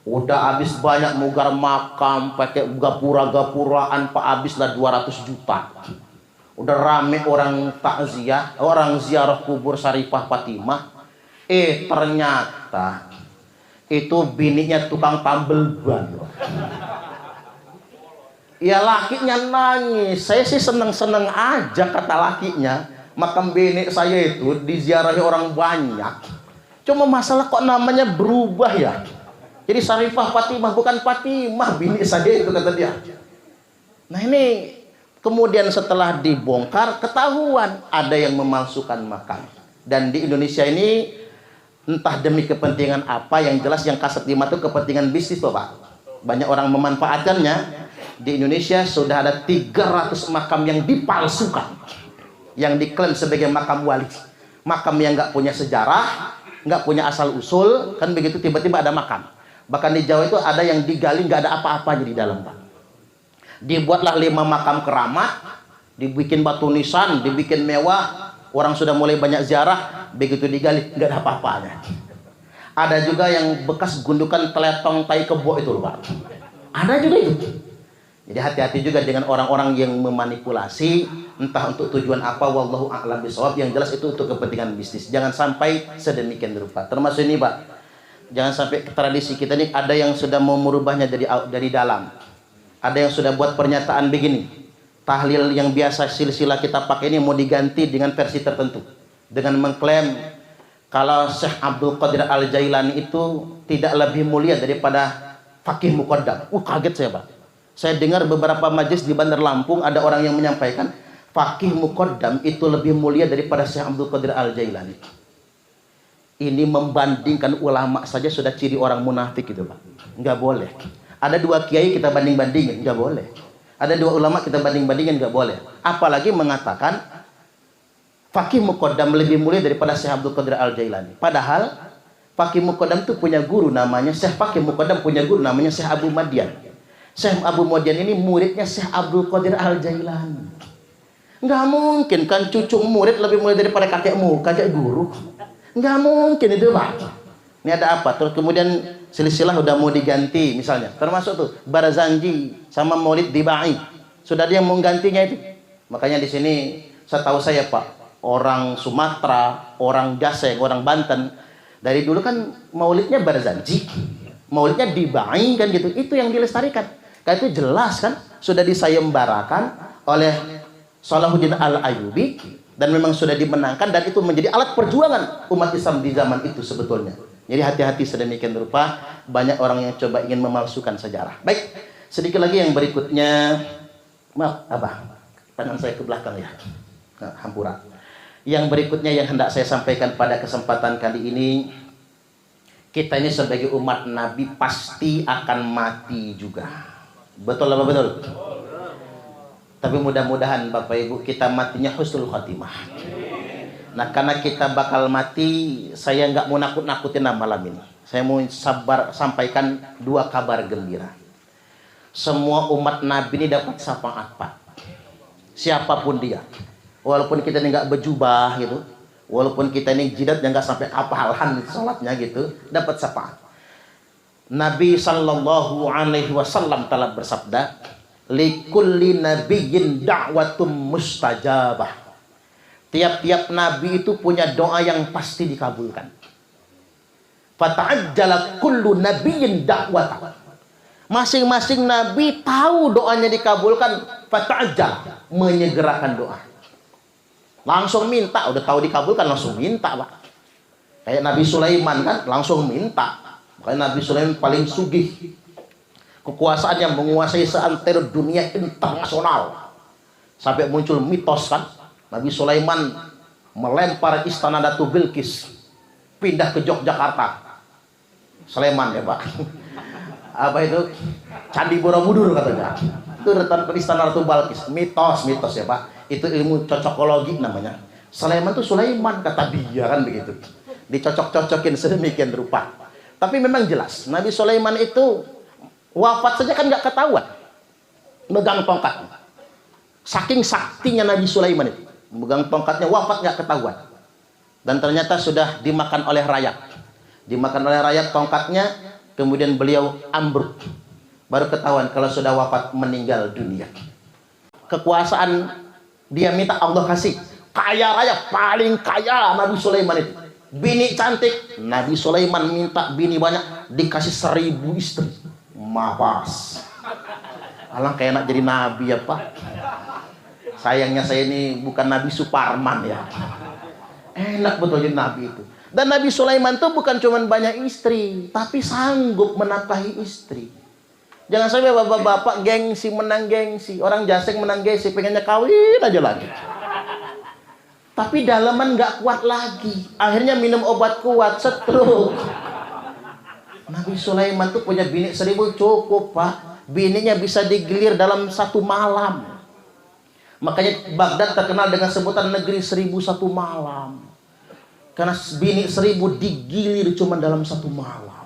Udah habis banyak mugar makam, pakai gapura-gapuraan, Pak, habislah 200 juta. Udah rame orang takziah, orang ziarah kubur Syarifah Fatimah. Ternyata itu bininya tukang tambel ban. Ya, lakinya nangis. Saya sih seneng-seneng aja, kata lakinya. Makam bini saya itu diziarahi orang banyak. Cuma masalah kok namanya berubah ya. Jadi Syarifah Fatimah bukan Fatimah, bini saya itu, kata dia. Nah, ini kemudian setelah dibongkar ketahuan ada yang memalsukan makam. Dan di Indonesia ini entah demi kepentingan apa, yang jelas yang kasat lima itu kepentingan bisnis, Pak. Banyak orang memanfaatkannya. Di Indonesia sudah ada 300 makam yang dipalsukan, yang diklaim sebagai makam wali. Makam yang nggak punya sejarah, nggak punya asal usul, kan begitu, tiba-tiba ada makam. Bahkan di Jawa itu ada yang digali nggak ada apa-apanya di dalam, Pak. Dibuatlah 5 makam keramat, dibikin batu nisan, dibikin mewah, orang sudah mulai banyak ziarah, begitu digali nggak ada apa-apanya. Ada juga yang bekas gundukan teletong tai kebo itu, Pak. Ada juga itu. Jadi hati-hati juga dengan orang-orang yang memanipulasi, entah untuk tujuan apa, wallahu a'lam bishawab. Yang jelas itu untuk kepentingan bisnis. Jangan sampai sedemikian rupa. Termasuk ini, Pak. Jangan sampai tradisi kita ini ada yang sudah mau merubahnya dari dalam. Ada yang sudah buat pernyataan begini. Tahlil yang biasa silsilah kita pakai ini mau diganti dengan versi tertentu. Dengan mengklaim kalau Syekh Abdul Qadir Al-Jailani itu tidak lebih mulia daripada Fakih Muqaddam. Kaget saya, Pak. Saya dengar beberapa majelis di Bandar Lampung ada orang yang menyampaikan Fakih Muqaddam itu lebih mulia daripada Syekh Abdul Qadir Al-Jailani. Ini membandingkan ulama saja sudah ciri orang munafik itu, Pak. Enggak boleh. Ada dua kiai kita banding-bandingin, enggak boleh. Ada dua ulama kita banding-bandingin, enggak boleh. Apalagi mengatakan Fakih Muqaddam lebih mulia daripada Syekh Abdul Qadir Al-Jailani. Padahal Fakih Muqaddam itu punya guru namanya Syekh Fakih Muqaddam punya guru namanya Syekh Abu Madian. Syekh Abu Madian ini muridnya Syekh Abdul Qadir Al-Jailani. Enggak mungkin kan cucu murid lebih mulia daripada kakek guru. Enggak mungkin itu, Pak. Ini ada apa? Terus kemudian silsilah udah mau diganti misalnya. Termasuk tuh Barazanji sama Maulid Dibai. Sudah ada yang mau gantinya itu. Makanya di sini setahu saya, Pak, orang Sumatera, orang Jaseng, orang Banten dari dulu kan maulidnya Barazanji. Maulidnya Dibai kan gitu. Itu yang dilestarikan. Kan itu jelas kan sudah disayembarakan oleh Salahuddin Al-Ayyubi dan memang sudah dimenangkan dan itu menjadi alat perjuangan umat Islam di zaman itu sebetulnya. Jadi hati-hati sedemikian rupa banyak orang yang coba ingin memalsukan sejarah. Baik, sedikit lagi yang berikutnya. Maaf, Abah, tangan saya ke belakang ya. Nah, hampura. Yang berikutnya yang hendak saya sampaikan pada kesempatan kali ini, kita ini sebagai umat Nabi pasti akan mati juga. Betul apa betul? Tapi mudah-mudahan Bapak Ibu kita matinya husnul khatimah. Nah, karena kita bakal mati, saya nggak mau nakut-nakutin malam ini. Saya mau sampaikan dua kabar gembira. Semua umat Nabi ini dapat syafaat, Pak. Siapapun dia. Walaupun kita ini nggak berjubah gitu, walaupun kita ini jidatnya nggak sampai kapalan sholatnya gitu, dapat syafaat. Nabi sallallahu alaihi wasallam telah bersabda, likulli nabiyyin da'watum mustajabah. Tiap-tiap nabi itu punya doa yang pasti dikabulkan. Fata'ajjala kullu nabiyyin da'watah. Masing-masing nabi tahu doanya dikabulkan, fata'ajjal, menyegerakan doa. Langsung minta, udah tahu dikabulkan langsung minta, Pak. Kayak Nabi Sulaiman kan langsung minta. Makanya Nabi Sulaiman paling sugih. Kekuasaannya menguasai seantero dunia internasional. Sampai muncul mitos kan, Nabi Sulaiman melempar istana Datu Bilqis pindah ke Yogyakarta. Sulaiman ya, Pak. Apa itu? Candi Borobudur katanya. Itu retan ke istana Ratu Bilqis. Mitos ya, Pak. Itu ilmu cocokologi namanya. Sulaiman itu Sulaiman kata dia kan begitu. Dicocok-cocokin sedemikian rupa. Tapi memang jelas Nabi Sulaiman itu wafat saja kan nggak ketahuan. Megang tongkatnya. Saking saktinya Nabi Sulaiman itu. Megang tongkatnya wafat nggak ketahuan. Dan ternyata sudah dimakan oleh rayap. Dimakan oleh rayap tongkatnya. Kemudian beliau ambruk. Baru ketahuan kalau sudah wafat meninggal dunia. Kekuasaan dia minta Allah kasih. Kaya raya, paling kaya Nabi Sulaiman itu. Bini cantik, Nabi Sulaiman minta bini banyak, dikasih 1000 istri. Mapas. Alang kayak enak jadi nabi ya, Pak. Sayangnya saya ini bukan Nabi Suparman ya. Enak betul jadi nabi itu. Dan Nabi Sulaiman itu bukan cuma banyak istri, tapi sanggup menafkahi istri. Jangan sampai bapak-bapak gengsi menang gengsi. Orang Jaseng menang gengsi, pengennya kawin aja lagi. Tapi dalaman nggak kuat lagi. Akhirnya minum obat kuat, stroke. Nabi Sulaiman tuh punya bini 1000 cukup, Pak. Bininya bisa digilir dalam 1 malam. Makanya Baghdad terkenal dengan sebutan negeri 1001 malam. Karena bini 1000 digilir cuma dalam 1 malam.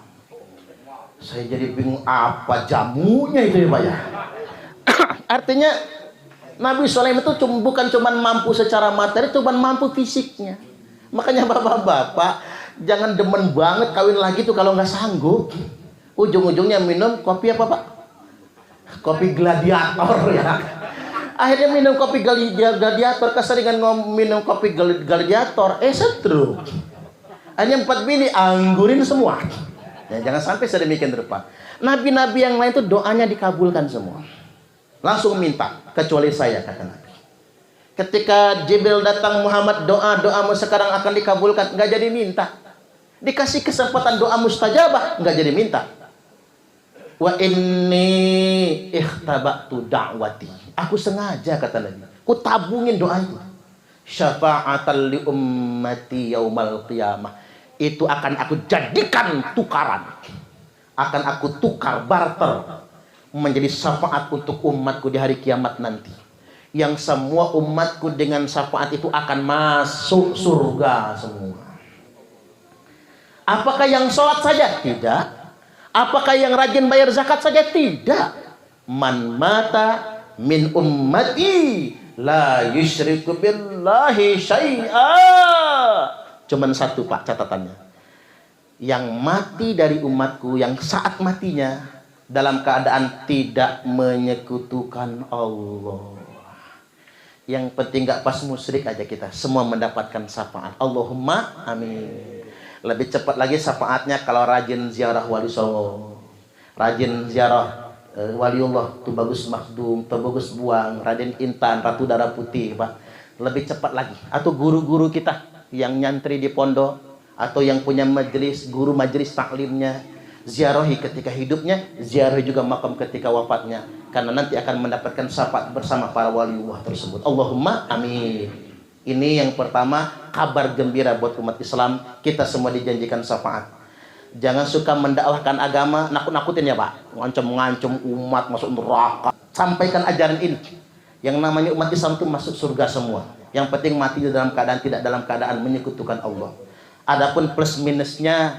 Saya jadi bingung apa jamunya itu ya, Pak ya. Artinya Nabi Sulaiman itu bukan cuma mampu secara materi, cuma mampu fisiknya. Makanya bapak-bapak jangan demen banget kawin lagi tuh kalau nggak sanggup. Ujung-ujungnya minum kopi apa, Pak? kopi gladiator ya. Akhirnya minum kopi gladiator, keseringan minum kopi gladiator, stroke. Hanya 4 bini anggurin semua. Ya, jangan sampai sedemikian rupa. Nabi-nabi yang lain itu doanya dikabulkan semua. Langsung minta, kecuali saya, kata Nabi. Ketika Jibril datang, Muhammad, doamu sekarang akan dikabulkan, nggak jadi minta. Dikasih kesempatan doa mustajabah, nggak jadi minta. Wa inni ikhtabatu da'wati. Aku sengaja, kata Nabi, ku tabungin doa itu. Syafa'atan li ummati yaumal qiyamah. Itu akan aku jadikan tukaran. Akan aku tukar, barter, menjadi syafaat untuk umatku di hari kiamat nanti. Yang semua umatku dengan syafaat itu akan masuk surga semua. Apakah yang sholat saja? Tidak. Apakah yang rajin bayar zakat saja? Tidak. Man mata min ummati la yusyriku billahi syai'a. Cuman satu, Pak, catatannya. Yang mati dari umatku, yang saat matinya dalam keadaan tidak menyekutukan Allah. Yang penting gak pas musyrik aja kita, semua mendapatkan syafaat. Allahumma amin. Lebih cepat lagi syafaatnya kalau rajin ziarah wali songo, rajin ziarah waliullah, Tuh Bagus Makdum, Tuh Bagus Buang, Raden Intan, Ratu Darah Putih, Pak. Lebih cepat lagi. Atau guru-guru kita yang nyantri di pondok, atau yang punya majelis, guru majelis taklimnya, ziarahi ketika hidupnya, ziarahi juga makam ketika wafatnya, karena nanti akan mendapatkan syafaat bersama para waliullah tersebut. Allahumma amin. Ini yang pertama, kabar gembira buat umat Islam, kita semua dijanjikan syafaat. Jangan suka mendakwahkan agama nakut-nakutin ya, Pak, ngancam-ngancam umat masuk neraka. Sampaikan ajaran ini. Yang namanya umat Islam itu masuk surga semua. Yang penting mati dalam keadaan tidak dalam keadaan menyekutukan Allah. Adapun plus minusnya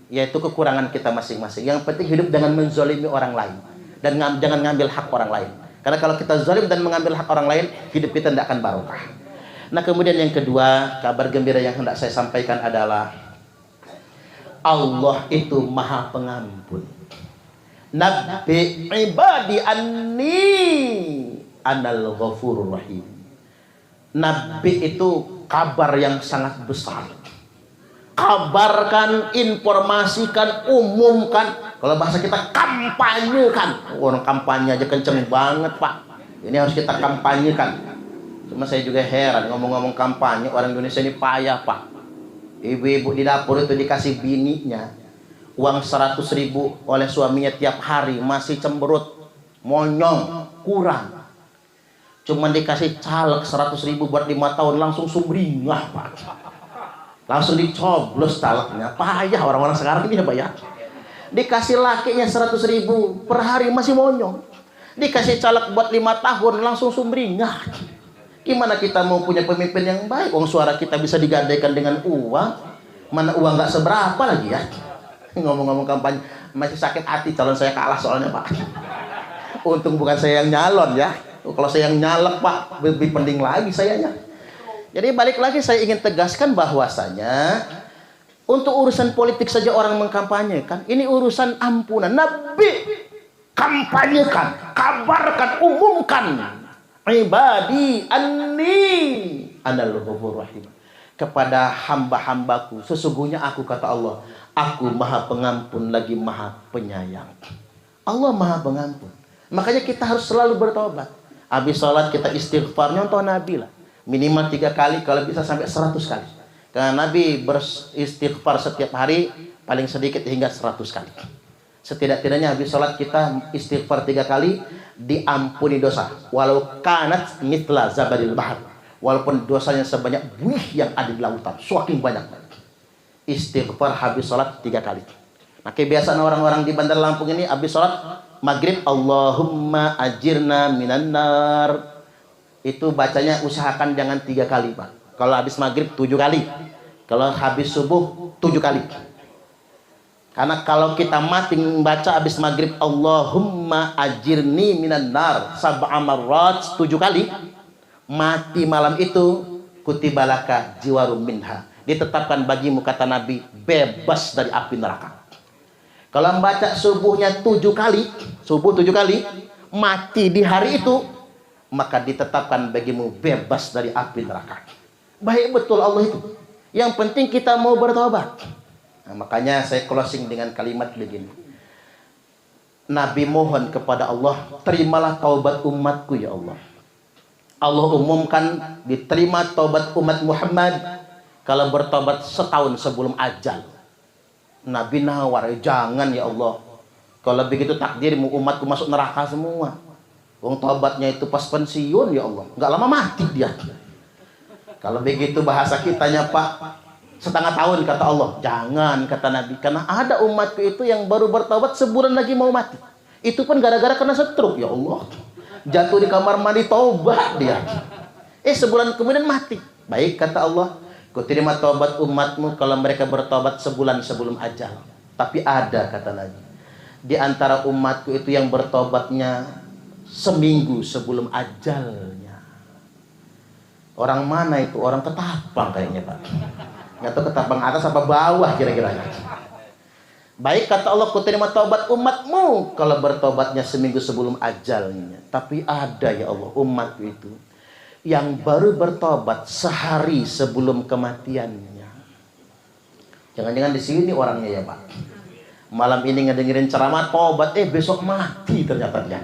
yaitu kekurangan kita masing-masing. Yang penting hidup dengan menzolimi orang lain dan jangan ngambil hak orang lain. Karena kalau kita zalim dan mengambil hak orang lain, hidup kita tidak akan barokah. Nah, kemudian yang kedua, kabar gembira yang hendak saya sampaikan adalah Allah itu Maha Pengampun. Nabbi ibadi anni anal ghafurur rahim. Nabi itu kabar yang sangat besar. Kabarkan, informasikan, umumkan. Kalau bahasa kita kampanyekan. Orang kampanye aja kenceng banget, Pak. Ini harus kita kampanyekan. Cuma saya juga heran, ngomong-ngomong kampanye, orang Indonesia ini payah, Pak. Ibu-ibu di dapur itu dikasih bininya uang 100.000 oleh suaminya tiap hari, masih cemberut, monyong, kurang. Cuma dikasih caleg 100.000 buat 5 tahun, langsung sumringah, Pak. Langsung dicoblos calegnya. Payah orang-orang sekarang ini ya, Pak ya. Dikasih lakinya 100.000 per hari, masih monyong. Dikasih caleg buat 5 tahun, langsung sumringah. Gimana kita mau punya pemimpin yang baik? Uang suara kita bisa digadaikan dengan uang. Mana uang nggak seberapa lagi ya. Ngomong-ngomong kampanye, masih sakit hati calon saya kalah soalnya, Pak. Untung bukan saya yang nyalon ya. Kalau saya yang nyalek, Pak, lebih penting lagi sayanya. Jadi balik lagi saya ingin tegaskan bahwasanya untuk urusan politik saja orang mengkampanyekan. Ini urusan ampunan. Nabi kampanyekan, kabarkan, umumkan. Ibadi anni anal ghafurur rahim. Kepada hamba-hambaku, sesungguhnya aku, kata Allah, aku Maha Pengampun lagi Maha Penyayang. Allah Maha Pengampun. Makanya kita harus selalu bertobat. Habis sholat kita istighfar, nyontoh Nabi lah. Minimal 3 kali, kalau bisa sampai 100 kali. Karena Nabi beristighfar setiap hari paling sedikit hingga 100 kali. Setidak-tidaknya habis sholat kita istighfar 3 kali, diampuni dosa. Walau kanat mitla zabadil bahar. Walaupun dosanya sebanyak buih yang ada di lautan, semakin banyak. Istighfar habis sholat 3 kali. Nah, kebiasaan orang-orang di Bandar Lampung ini habis sholat maghrib, Allahumma ajirna minan nar. Itu bacanya usahakan jangan 3 kali, Pak. Kalau habis maghrib 7 kali. Kalau habis subuh 7 kali. Karena kalau kita mati membaca habis maghrib Allahumma ajirni minan nar sab'a marrat 7 kali, mati malam itu kutibalaka jiwarum minha, ditetapkan bagimu, kata Nabi, bebas dari api neraka. Kalau membaca subuhnya 7 kali, subuh 7 kali, mati di hari itu, maka ditetapkan bagimu bebas dari api neraka. Baik betul Allah itu. Yang penting kita mau bertobat. Nah, makanya saya closing dengan kalimat begini. Nabi mohon kepada Allah, terimalah taubat umatku ya Allah. Allah umumkan diterima taubat umat Muhammad kalau bertobat setahun sebelum ajal. Nabi nawar, jangan ya Allah. Kalau begitu takdirmu umatku masuk neraka semua. Wong tobatnya itu pas pensiun ya Allah, nggak lama mati dia. Kalau begitu bahasa kitanya Pak, setengah tahun kata Allah. Jangan kata Nabi, karena ada umatku itu yang baru bertobat sebulan lagi mau mati. Itu pun gara-gara kena stroke ya Allah. Jatuh di kamar mandi tobat dia. Sebulan kemudian mati. Baik kata Allah, ku terima tobat umatmu kalau mereka bertobat sebulan sebelum ajal. Tapi ada kata Nabi, di antara umatku itu yang bertobatnya seminggu sebelum ajalnya. Orang mana itu? Orang Ketapang kayaknya Pak. Nggak tahu Ketapang atas apa bawah kira-kira. Baik kata Allah, ku terima taubat umatmu kalau bertobatnya seminggu sebelum ajalnya. Tapi ada ya Allah umatku itu yang baru bertobat sehari sebelum kematiannya. Jangan-jangan di sini orangnya ya Pak. Malam ini ngedengerin ceramah tobat, besok mati ternyata dia.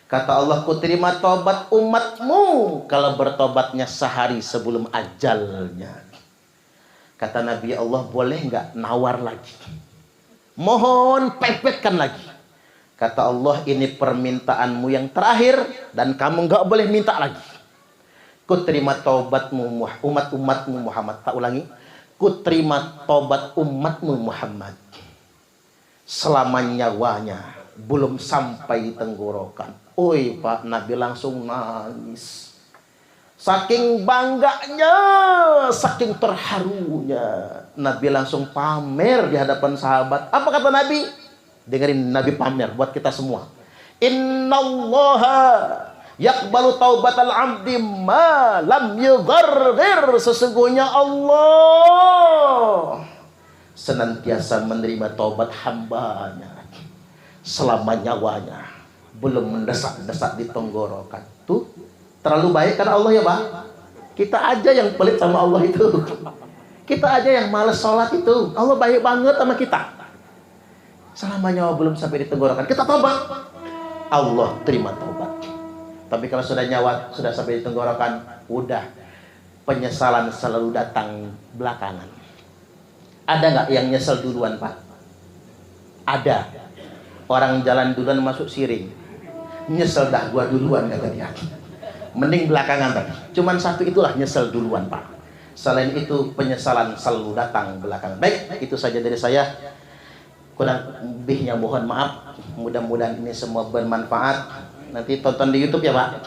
Kata Allah, ku terima tobat umatmu kalau bertobatnya sehari sebelum ajalnya. Kata Nabi Allah, boleh nggak nawar lagi? Mohon pepetkan lagi. Kata Allah, ini permintaanmu yang terakhir dan kamu nggak boleh minta lagi. Ku terima taubatmu umat-umatmu Muhammad. Tak ulangi. Ku terima taubat umatmu Muhammad selama nyawanya belum sampai di tenggorokan. Oi Pak, Nabi langsung nangis. Saking bangganya, saking terharunya, Nabi langsung pamer di hadapan sahabat. Apa kata Nabi? Dengerin Nabi pamer buat kita semua. Innallaha yaqbalu taubatal abdi ma lam yugharghir. Sesungguhnya Allah senantiasa menerima taubat hambanya selama nyawanya belum mendesak-desak di tenggorokan. Tuh, terlalu baik karena Allah ya Pak. Kita aja yang pelit sama Allah itu. Kita aja yang males sholat itu. Allah baik banget sama kita. Selama nyawa belum sampai di tenggorokan, kita tobat, Allah terima tobat. Tapi kalau sudah nyawa, sudah sampai di tenggorokan, udah penyesalan selalu datang belakangan. Ada nggak yang nyesel duluan Pak? Ada. Orang jalan duluan masuk siring. Nyesel dah gua duluan kata dia. Mending belakangan tadi. Cuman satu itulah nyesel duluan Pak. Selain itu penyesalan selalu datang belakangan. Baik, itu saja dari saya. Kurang lebihnya mohon maaf. Mudah-mudahan ini semua bermanfaat. Nanti tonton di YouTube ya Pak.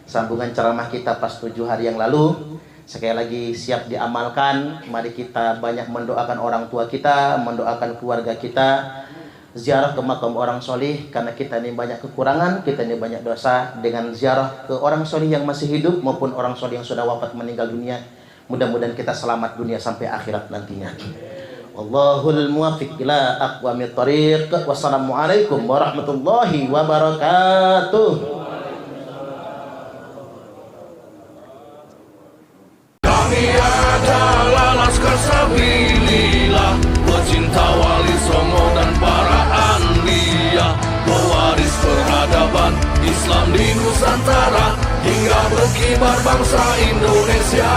Sambungan ceramah kita pas 7 hari yang lalu. Sekali lagi siap diamalkan. Mari kita banyak mendoakan orang tua kita, mendoakan keluarga kita. Ziarah ke makam orang solih, karena kita ini banyak kekurangan, kita ini banyak dosa. Dengan ziarah ke orang solih yang masih hidup maupun orang solih yang sudah wafat meninggal dunia, mudah-mudahan kita selamat dunia sampai akhirat nantinya. Wallahul muwaffiq ila aqwamit thoriq. Wassalamualaikum warahmatullahi wabarakatuh.
Kami adalah Laskar Sabilillah, pecinta Wali Songo dan para anbiya, pewaris peradaban Islam di Nusantara hingga berkibar bangsa Indonesia.